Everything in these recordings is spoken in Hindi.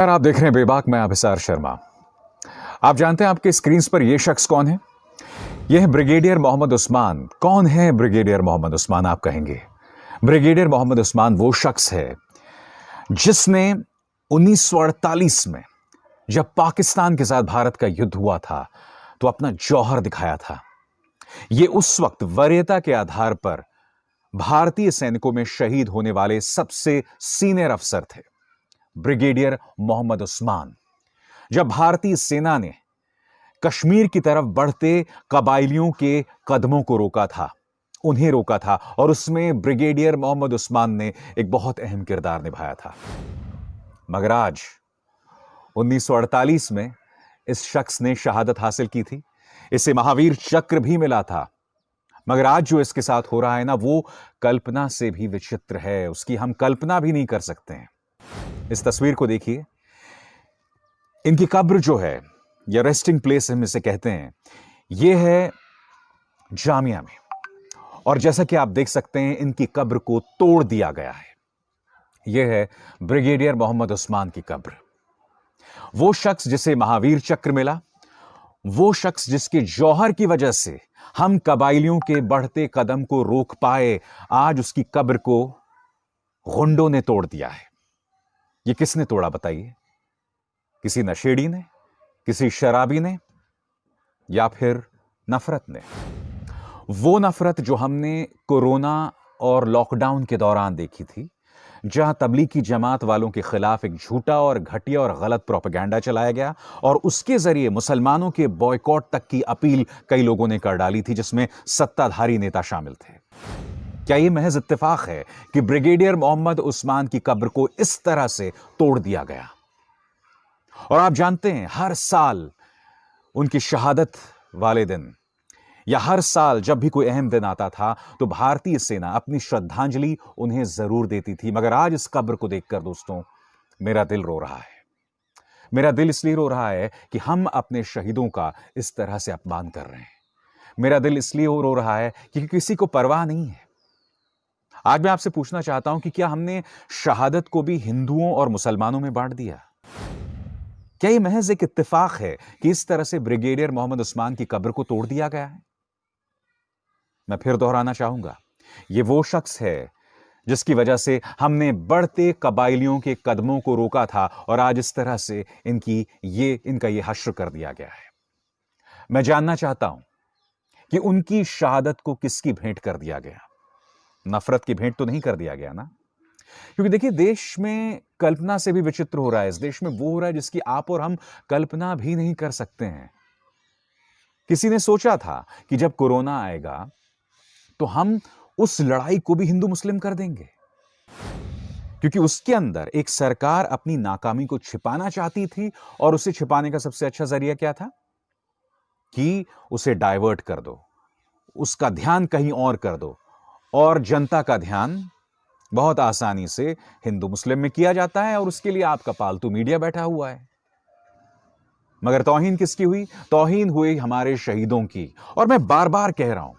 यार, आप देख रहे हैं बेबाक। मैं अभिसार शर्मा। आप जानते हैं आपके स्क्रीन पर यह शख्स कौन है? यह है ब्रिगेडियर मोहम्मद उस्मान। कौन है ब्रिगेडियर मोहम्मद उस्मान, आप कहेंगे? ब्रिगेडियर मोहम्मद उस्मान वो शख्स है जिसने 1948 में जब पाकिस्तान के साथ भारत का युद्ध हुआ था तो अपना जौहर दिखाया था। यह उस वक्त वरीयता के आधार पर भारतीय सैनिकों में शहीद होने वाले सबसे सीनियर अफसर थे, ब्रिगेडियर मोहम्मद उस्मान। जब भारतीय सेना ने कश्मीर की तरफ बढ़ते कबायलियों के कदमों को रोका था, उन्हें रोका था, और उसमें ब्रिगेडियर मोहम्मद उस्मान ने एक बहुत अहम किरदार निभाया था। मगर आज 1948 में इस शख्स ने शहादत हासिल की थी, इसे महावीर चक्र भी मिला था। मगर आज जो इसके साथ हो रहा है ना, वो कल्पना से भी विचित्र है, उसकी हम कल्पना भी नहीं कर सकते हैं। इस तस्वीर को देखिए। इनकी कब्र जो है, या रेस्टिंग प्लेस हम इसे कहते हैं, यह है जामिया में। और जैसा कि आप देख सकते हैं, इनकी कब्र को तोड़ दिया गया है। यह है ब्रिगेडियर मोहम्मद उस्मान की कब्र। वो शख्स जिसे महावीर चक्र मिला, वो शख्स जिसके जौहर की वजह से हम कबायलियों के बढ़ते कदम को रोक पाए, आज उसकी कब्र को गुंडों ने तोड़ दिया है। ये किसने तोड़ा बताइए? किसी नशेड़ी ने, किसी शराबी ने, या फिर नफरत ने? वो नफरत जो हमने कोरोना और लॉकडाउन के दौरान देखी थी, जहां तबलीगी जमात वालों के खिलाफ एक झूठा और घटिया और गलत प्रोपेगेंडा चलाया गया और उसके जरिए मुसलमानों के बॉयकॉट तक की अपील कई लोगों ने कर डाली थी, जिसमें सत्ताधारी नेता शामिल थे। क्या यह महज इत्तेफाक है कि ब्रिगेडियर मोहम्मद उस्मान की कब्र को इस तरह से तोड़ दिया गया? और आप जानते हैं, हर साल उनकी शहादत वाले दिन, या हर साल जब भी कोई अहम दिन आता था, तो भारतीय सेना अपनी श्रद्धांजलि उन्हें जरूर देती थी। मगर आज इस कब्र को देखकर दोस्तों, मेरा दिल रो रहा है। मेरा दिल इसलिए रो रहा है कि हम अपने शहीदों का इस तरह से अपमान कर रहे हैं। मेरा दिल इसलिए रो रहा है क्योंकि किसी को परवाह नहीं है। आज मैं आपसे पूछना चाहता हूं कि क्या हमने शहादत को भी हिंदुओं और मुसलमानों में बांट दिया? क्या यह महज एक इत्तेफाक है कि इस तरह से ब्रिगेडियर मोहम्मद उस्मान की कब्र को तोड़ दिया गया है? मैं फिर दोहराना चाहूंगा, यह वो शख्स है जिसकी वजह से हमने बढ़ते कबायलियों के कदमों को रोका था, और आज इस तरह से इनका ये हश्र कर दिया गया है। मैं जानना चाहता हूं कि उनकी शहादत को किसकी भेंट कर दिया गया? नफरत की भेंट तो नहीं कर दिया गया ना? क्योंकि देखिए, देश में कल्पना से भी विचित्र हो रहा है। इस देश में वो हो रहा है जिसकी आप और हम कल्पना भी नहीं कर सकते हैं। किसी ने सोचा था कि जब कोरोना आएगा तो हम उस लड़ाई को भी हिंदू मुस्लिम कर देंगे, क्योंकि उसके अंदर एक सरकार अपनी नाकामी को छिपाना चाहती थी, और उसे छिपाने का सबसे अच्छा जरिया क्या था कि उसे डाइवर्ट कर दो, उसका ध्यान कहीं और कर दो, और जनता का ध्यान बहुत आसानी से हिंदू मुस्लिम में किया जाता है, और उसके लिए आपका पालतू मीडिया बैठा हुआ है। मगर तौहीन किसकी हुई? तौहीन हुई हमारे शहीदों की। और मैं बार बार कह रहा हूं,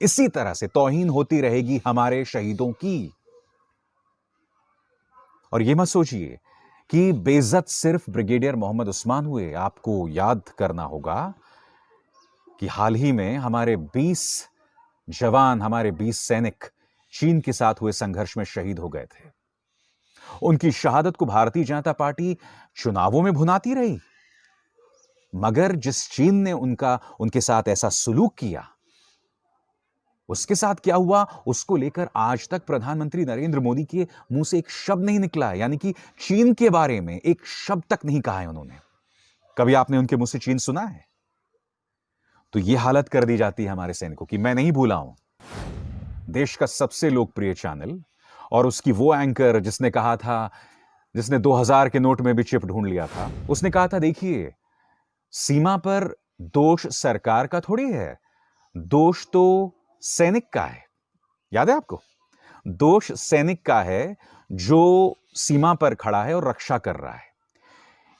इसी तरह से तौहीन होती रहेगी हमारे शहीदों की। और यह मत सोचिए कि बेइज्जत सिर्फ ब्रिगेडियर मोहम्मद उस्मान हुए। आपको याद करना होगा कि हाल ही में हमारे 20 जवान, हमारे 20 सैनिक चीन के साथ हुए संघर्ष में शहीद हो गए थे। उनकी शहादत को भारतीय जनता पार्टी चुनावों में भुनाती रही, मगर जिस चीन ने उनके साथ ऐसा सुलूक किया, उसके साथ क्या हुआ, उसको लेकर आज तक प्रधानमंत्री नरेंद्र मोदी के मुंह से एक शब्द नहीं निकला है। यानी कि चीन के बारे में एक शब्द तक नहीं कहा है उन्होंने। कभी आपने उनके मुंह से चीन सुना है? तो यह हालत कर दी जाती है हमारे सैनिकों की। मैं नहीं भूला हूं, देश का सबसे लोकप्रिय चैनल और उसकी वो एंकर जिसने कहा था, जिसने 2000 के नोट में भी चिप ढूंढ लिया था, उसने कहा था, देखिए, सीमा पर दोष सरकार का थोड़ी है, दोष तो सैनिक का है। याद है आपको? दोष सैनिक का है जो सीमा पर खड़ा है और रक्षा कर रहा है।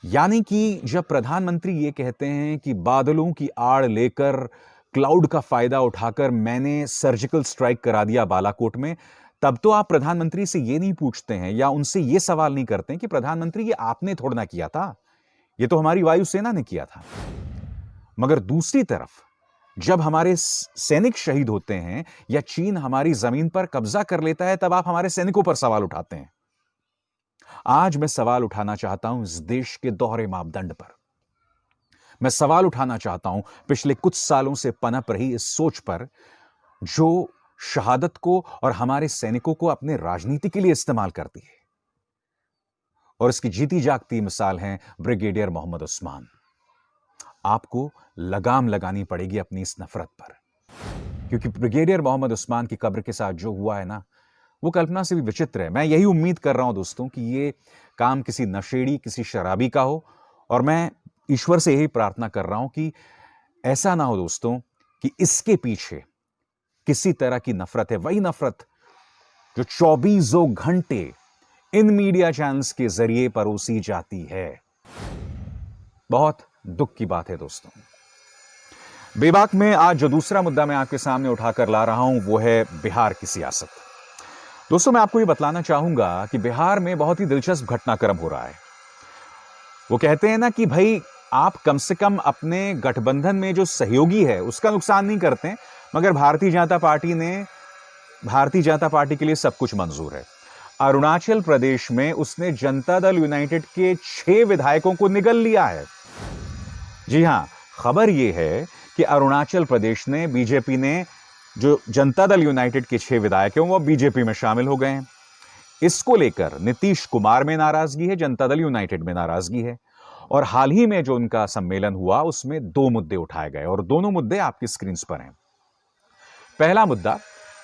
यानी कि जब प्रधानमंत्री ये कहते हैं कि बादलों की आड़ लेकर, क्लाउड का फायदा उठाकर मैंने सर्जिकल स्ट्राइक करा दिया बालाकोट में, तब तो आप प्रधानमंत्री से ये नहीं पूछते हैं या उनसे ये सवाल नहीं करते हैं कि प्रधानमंत्री ये आपने थोड़ा ना किया था, ये तो हमारी वायुसेना ने किया था। मगर दूसरी तरफ जब हमारे सैनिक शहीद होते हैं या चीन हमारी जमीन पर कब्जा कर लेता है, तब आप हमारे सैनिकों पर सवाल उठाते हैं। आज मैं सवाल उठाना चाहता हूं इस देश के दोहरे मापदंड पर। मैं सवाल उठाना चाहता हूं पिछले कुछ सालों से पनप रही इस सोच पर, जो शहादत को और हमारे सैनिकों को अपने राजनीति के लिए इस्तेमाल करती है। और इसकी जीती जागती मिसाल है ब्रिगेडियर मोहम्मद उस्मान। आपको लगाम लगानी पड़ेगी अपनी इस नफरत पर, क्योंकि ब्रिगेडियर मोहम्मद उस्मान की कब्र के साथ जो हुआ है ना, वो कल्पना से भी विचित्र है। मैं यही उम्मीद कर रहा हूं दोस्तों कि ये काम किसी नशेड़ी, किसी शराबी का हो, और मैं ईश्वर से यही प्रार्थना कर रहा हूं कि ऐसा ना हो दोस्तों कि इसके पीछे किसी तरह की नफरत है, वही नफरत जो 24 घंटे इन मीडिया चैनल्स के जरिए परोसी जाती है। बहुत दुख की बात है दोस्तों। बेबाक में आज जो दूसरा मुद्दा मैं आपके सामने उठाकर ला रहा हूं वो है बिहार की सियासत। दोस्तों, मैं आपको ये बतलाना चाहूंगा कि बिहार में बहुत ही दिलचस्प घटनाक्रम हो रहा है। वो कहते हैं ना कि भाई आप कम से कम अपने गठबंधन में जो सहयोगी है उसका नुकसान नहीं करते, मगर भारतीय जनता पार्टी के लिए सब कुछ मंजूर है। अरुणाचल प्रदेश में उसने जनता दल यूनाइटेड के 6 विधायकों को निगल लिया है। जी हां, खबर यह है कि अरुणाचल प्रदेश ने बीजेपी ने जो जनता दल यूनाइटेड के 6 विधायक हैं वो बीजेपी में शामिल हो गए हैं। इसको लेकर नीतीश कुमार में नाराजगी है, जनता दल यूनाइटेड में नाराजगी है। और हाल ही में जो उनका सम्मेलन हुआ उसमें 2 मुद्दे उठाए गए और दोनों मुद्दे आपकी स्क्रीन पर हैं। पहला मुद्दा,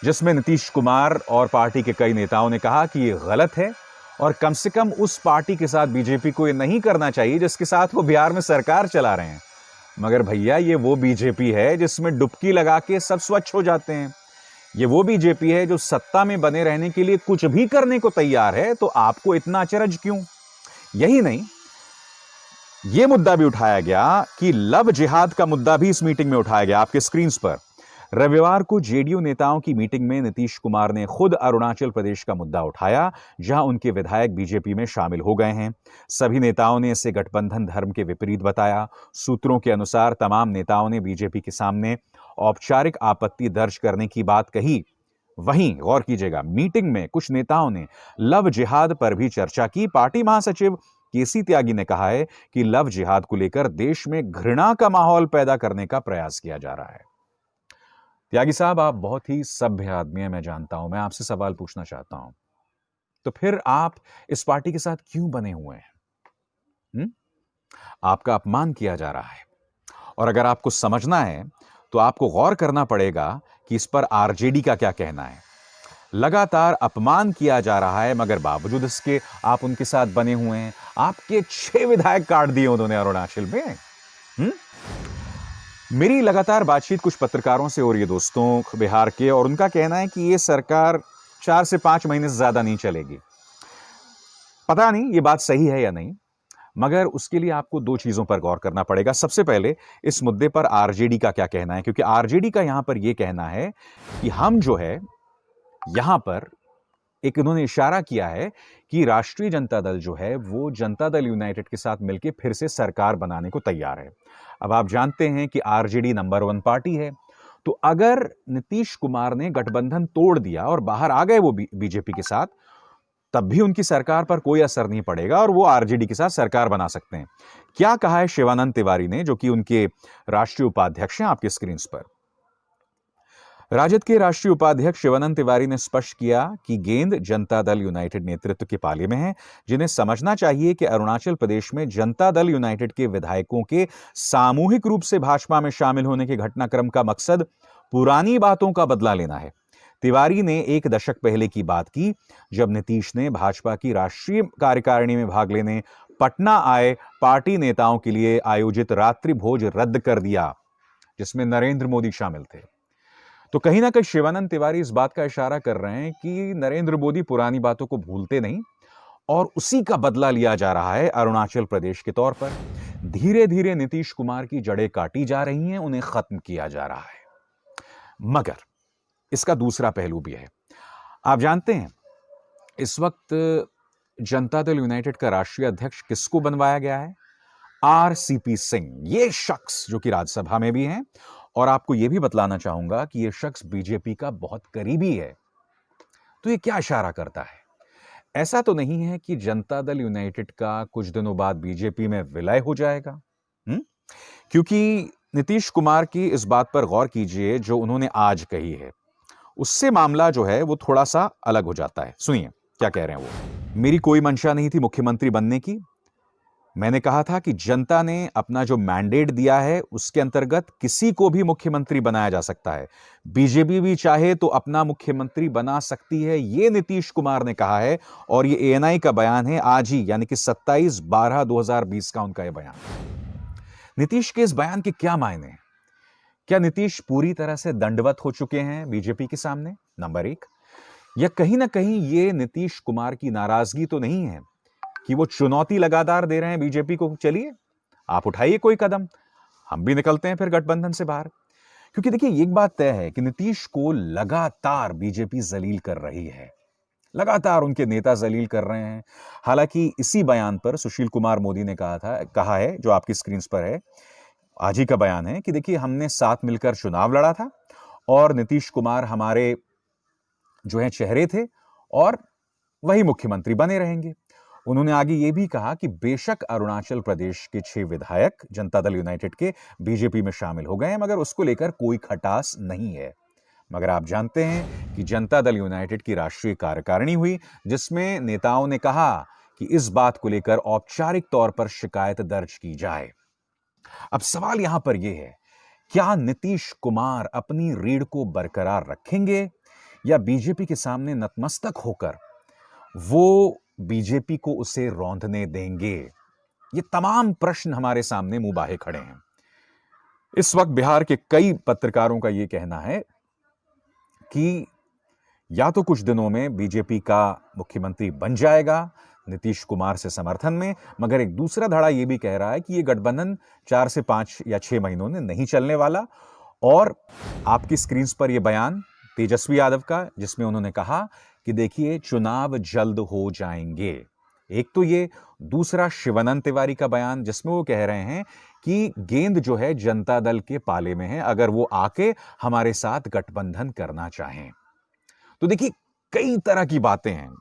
जिसमें नीतीश कुमार और पार्टी के कई नेताओं ने कहा कि यह गलत है और कम से कम उस पार्टी के साथ बीजेपी को यह नहीं करना चाहिए जिसके साथ वो बिहार में सरकार चला रहे हैं। मगर भैया, ये वो बीजेपी है जिसमें डुबकी लगा के सब स्वच्छ हो जाते हैं। ये वो बीजेपी है जो सत्ता में बने रहने के लिए कुछ भी करने को तैयार है, तो आपको इतना अचरज क्यों? यही नहीं, यह मुद्दा भी उठाया गया कि लव जिहाद का मुद्दा भी इस मीटिंग में उठाया गया। आपके स्क्रीन पर रविवार को जेडीयू नेताओं की मीटिंग में नीतीश कुमार ने खुद अरुणाचल प्रदेश का मुद्दा उठाया, जहां उनके विधायक बीजेपी में शामिल हो गए हैं। सभी नेताओं ने इसे गठबंधन धर्म के विपरीत बताया। सूत्रों के अनुसार तमाम नेताओं ने बीजेपी के सामने औपचारिक आपत्ति दर्ज करने की बात कही। वहीं गौर कीजिएगा, मीटिंग में कुछ नेताओं ने लव जिहाद पर भी चर्चा की। पार्टी महासचिव केसी त्यागी ने कहा है कि लव जिहाद को लेकर देश में घृणा का माहौल पैदा करने का प्रयास किया जा रहा है। त्यागी साहब, आप बहुत ही सभ्य आदमी हैं, मैं जानता हूं। मैं आपसे सवाल पूछना चाहता हूं, तो फिर आप इस पार्टी के साथ क्यों बने हुए हैं? आपका अपमान किया जा रहा है, और अगर आपको समझना है तो आपको गौर करना पड़ेगा कि इस पर आरजेडी का क्या कहना है। लगातार अपमान किया जा रहा है, मगर बावजूद इसके आप उनके साथ बने हुए हैं। आपके 6 विधायक काट दिए उन्होंने अरुणाचल में। मेरी लगातार बातचीत कुछ पत्रकारों से हो रही है दोस्तों बिहार के, और उनका कहना है कि यह सरकार 4 से 5 महीने से ज्यादा नहीं चलेगी। पता नहीं ये बात सही है या नहीं, मगर उसके लिए आपको 2 चीजों पर गौर करना पड़ेगा। सबसे पहले इस मुद्दे पर आरजेडी का क्या कहना है, क्योंकि आरजेडी का यहां पर यह कहना है कि हम जो है यहां पर एक इन्होंने इशारा किया है कि राष्ट्रीय जनता दल जो है वो जनता दल यूनाइटेड के साथ मिलकर फिर से सरकार बनाने को तैयार है। अब आप जानते हैं कि आरजेडी नंबर 1 पार्टी है, तो अगर नीतीश कुमार ने गठबंधन तोड़ दिया और बाहर आ गए वो बीजेपी के साथ, तब भी उनकी सरकार पर कोई असर नहीं पड़ेगा और वो आरजेडी के साथ सरकार बना सकते हैं। क्या कहा है शिवानंद तिवारी ने, जो कि उनके राष्ट्रीय उपाध्यक्ष हैं, आपके स्क्रीन पर। राजद के राष्ट्रीय उपाध्यक्ष शिवानंद तिवारी ने स्पष्ट किया कि गेंद जनता दल यूनाइटेड नेतृत्व के पाले में है, जिन्हें समझना चाहिए कि अरुणाचल प्रदेश में जनता दल यूनाइटेड के विधायकों के सामूहिक रूप से भाजपा में शामिल होने के घटनाक्रम का मकसद पुरानी बातों का बदला लेना है। तिवारी ने 1 दशक पहले की बात की, जब नीतीश ने भाजपा की राष्ट्रीय कार्यकारिणी में भाग लेने पटना आए पार्टी नेताओं के लिए आयोजित रात्रि भोज रद्द कर दिया, जिसमें नरेंद्र मोदी शामिल थे। तो कहीं ना कहीं शिवानंद तिवारी इस बात का इशारा कर रहे हैं कि नरेंद्र मोदी पुरानी बातों को भूलते नहीं और उसी का बदला लिया जा रहा है अरुणाचल प्रदेश के तौर पर। धीरे धीरे नीतीश कुमार की जड़ें काटी जा रही हैं, उन्हें खत्म किया जा रहा है। मगर इसका दूसरा पहलू भी है। आप जानते हैं इस वक्त जनता दल यूनाइटेड का राष्ट्रीय अध्यक्ष किसको बनवाया गया है? आरसीपी सिंह। ये शख्स जो कि राज्यसभा में भी हैं, और आपको यह भी बतलाना चाहूंगा कि यह शख्स बीजेपी का बहुत करीबी है। तो ये क्या इशारा करता है? ऐसा तो नहीं है कि जनता दल यूनाइटेड का कुछ दिनों बाद बीजेपी में विलय हो जाएगा। क्योंकि नीतीश कुमार की इस बात पर गौर कीजिए जो उन्होंने आज कही है, उससे मामला जो है वो थोड़ा सा अलग हो जाता है। सुनिए क्या कह रहे हैं वो। मेरी कोई मंशा नहीं थी मुख्यमंत्री बनने की। मैंने कहा था कि जनता ने अपना जो मैंडेट दिया है उसके अंतर्गत किसी को भी मुख्यमंत्री बनाया जा सकता है। बीजेपी भी चाहे तो अपना मुख्यमंत्री बना सकती है, यह नीतीश कुमार ने कहा है। और यह एएनआई का बयान है आज ही, यानी कि 27/12/2020 का उनका यह बयान। नीतीश के इस बयान के क्या मायने हैं? क्या नीतीश पूरी तरह से दंडवत हो चुके हैं बीजेपी के सामने? नंबर एक। या कहीं ना कहीं ये नीतीश कुमार की नाराजगी तो नहीं है कि वो चुनौती लगातार दे रहे हैं बीजेपी को, चलिए आप उठाइए कोई कदम, हम भी निकलते हैं फिर गठबंधन से बाहर। क्योंकि देखिए एक बात तय है कि नीतीश को लगातार बीजेपी जलील कर रही है, लगातार उनके नेता जलील कर रहे हैं। हालांकि इसी बयान पर सुशील कुमार मोदी ने कहा है, जो आपकी स्क्रीन पर है, आज ही का बयान है कि देखिए हमने साथ मिलकर चुनाव लड़ा था और नीतीश कुमार हमारे जो है चेहरे थे और वही मुख्यमंत्री बने रहेंगे। उन्होंने आगे यह भी कहा कि बेशक अरुणाचल प्रदेश के 6 विधायक जनता दल यूनाइटेड के बीजेपी में शामिल हो गए हैं, मगर उसको लेकर कोई खटास नहीं है। मगर आप जानते हैं कि जनता दल यूनाइटेड की राष्ट्रीय कार्यकारिणी हुई, जिसमें नेताओं ने कहा कि इस बात को लेकर औपचारिक तौर पर शिकायत दर्ज की जाए। अब सवाल यहां पर यह है, क्या नीतीश कुमार अपनी रीढ़ को बरकरार रखेंगे या बीजेपी के सामने नतमस्तक होकर वो बीजेपी को उसे रौंदने देंगे? ये तमाम प्रश्न हमारे सामने मुंह बाहे खड़े हैं। इस वक्त बिहार के कई पत्रकारों का यह कहना है कि या तो कुछ दिनों में बीजेपी का मुख्यमंत्री बन जाएगा नीतीश कुमार से समर्थन में, मगर एक दूसरा धड़ा यह भी कह रहा है कि यह गठबंधन 4 से 5 या 6 महीनों में नहीं चलने वाला। और आपकी स्क्रीन पर यह बयान तेजस्वी यादव का, जिसमें उन्होंने कहा कि देखिए चुनाव जल्द हो जाएंगे। एक तो ये, दूसरा शिवानंद तिवारी का बयान, जिसमें वो कह रहे हैं कि गेंद जो है जनता दल के पाले में है, अगर वो आके हमारे साथ गठबंधन करना चाहें। तो देखिए कई तरह की बातें हैं।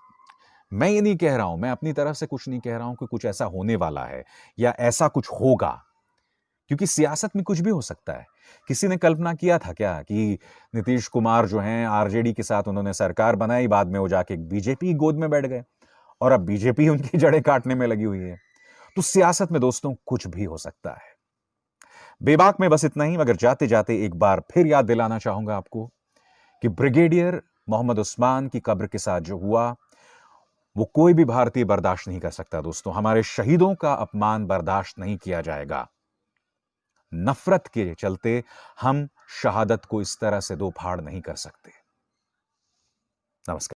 मैं ये नहीं कह रहा हूं, मैं अपनी तरफ से कुछ नहीं कह रहा हूं कि कुछ ऐसा होने वाला है या ऐसा कुछ होगा, क्योंकि सियासत में कुछ भी हो सकता है। किसी ने कल्पना किया था क्या कि नीतीश कुमार जो हैं आरजेडी के साथ उन्होंने सरकार बनाई, बाद में वो जाके बीजेपी गोद में बैठ गए और अब बीजेपी उनकी जड़ें काटने में लगी हुई है। तो सियासत में दोस्तों कुछ भी हो सकता है। बेबाक में बस इतना ही, मगर जाते जाते एक बार फिर याद दिलाना चाहूंगा आपको कि ब्रिगेडियर मोहम्मद उस्मान की कब्र के साथ जो हुआ वो कोई भी भारतीय बर्दाश्त नहीं कर सकता। दोस्तों, हमारे शहीदों का अपमान बर्दाश्त नहीं किया जाएगा। नफरत के चलते हम शहादत को इस तरह से दो फाड़ नहीं कर सकते। नमस्कार।